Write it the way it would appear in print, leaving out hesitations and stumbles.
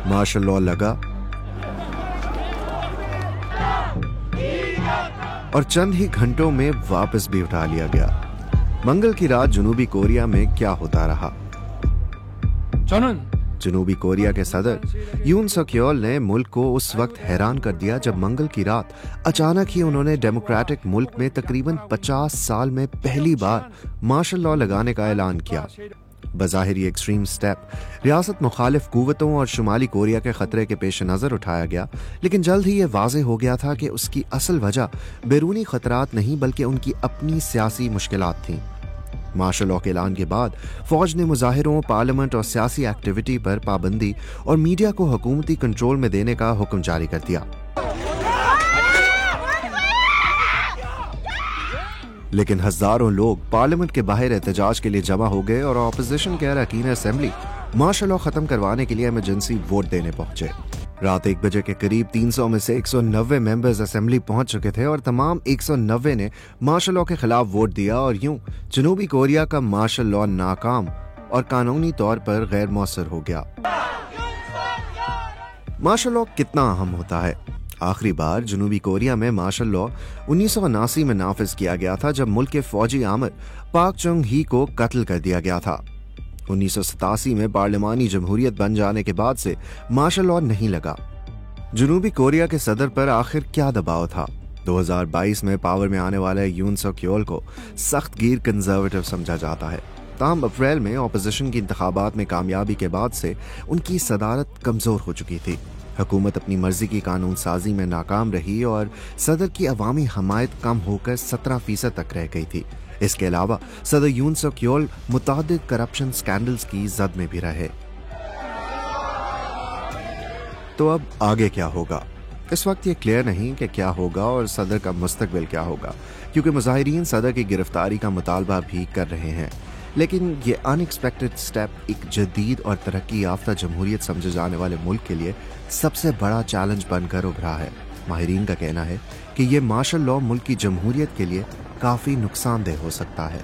Martial law लगा और चंद ही घंटों में वापस भी उठा लिया गया। मंगल की रात जनूबी कोरिया में क्या होता रहा? जनूबी कोरिया के सदर यून सक येओल ने मुल्क को उस वक्त हैरान कर दिया जब मंगल की रात अचानक ही उन्होंने डेमोक्रेटिक मुल्क में तकरीबन 50 साल में पहली बार मार्शल लॉ लगाने का ऐलान किया। बज़ाहिर ये एक्सट्रीम स्टेप रियासत मुखालिफ कुव्वतों और शुमाली कोरिया के खतरे के पेश नज़र उठाया गया, लेकिन जल्द ही ये वाज़े हो गया था कि उसकी असल वजह बैरूनी खतरात नहीं बल्कि उनकी अपनी सियासी मुश्किलात थीं। मार्शल लॉ के ऐलान के बाद फौज ने मुजाहिरों, पार्लियामेंट और सियासी एक्टिविटी पर पाबंदी और मीडिया को हुकूमती कंट्रोल में देने का हुक्म जारी कर दिया। लेकिन हजारों लोग पार्लियामेंट के बाहर एहतजाज के लिए जमा हो गए और ऑपोजिशन के अरकान असेंबली मार्शल लॉ खत्म करवाने के लिए इमरजेंसी वोट देने पहुंचे। रात 1 बजे के करीब 300 में से 190 मेंबर्स असेंबली पहुंच चुके थे और तमाम 190 ने मार्शल लॉ के खिलाफ वोट दिया और यूं जनूबी कोरिया का मार्शल लॉ नाकाम और कानूनी तौर पर गैर मौसर हो गया। मार्शल लॉ कितना अहम होता है? आखिरी बार जनूबी कोरिया में मार्शल लॉ 1979 में नाफिज किया गया था जब मुल्क के फौजी आमिर पाक चुंग ही को कत्ल कर दिया गया था। 1987 में पार्लिमानी जमहूरियत बन जाने के बाद से मार्शल लॉ नहीं लगा। जनूबी कोरिया के सदर पर आखिर क्या दबाव था? 2022 में पावर में आने वाले यून सक येओल को सख्त गिर कंजर्वेटिव समझा जाता है। ताहम अप्रैल में ऑपोजिशन की इंतखाबात में कामयाबी के बाद से उनकी सदारत कमजोर हो चुकी थी। हुकूमत अपनी मर्जी की कानून साजी में नाकाम रही और सदर की अवामी हमायत कम होकर 17% तक रह गई थी। इसके अलावा सदर यून सक येओल मुतादिद करप्शन स्कैंडल्स की जद में भी रहे। तो अब आगे क्या होगा? इस वक्त ये क्लियर नहीं कि क्या होगा और सदर का मुस्तकबिल क्या होगा, क्योंकि मुजाहिरीन सदर की गिरफ्तारी का मुतालबा भी कर रहे हैं। लेकिन ये अनएक्सपेक्टेड स्टेप एक जदीद और तरक्की याफ्ता जमहूरियत समझे जाने वाले मुल्क के लिए सबसे बड़ा चैलेंज बनकर उभरा है। माहिरीन का कहना है कि ये मार्शल लॉ मुल्क की जमहूरियत के लिए काफी नुकसानदेह हो सकता है।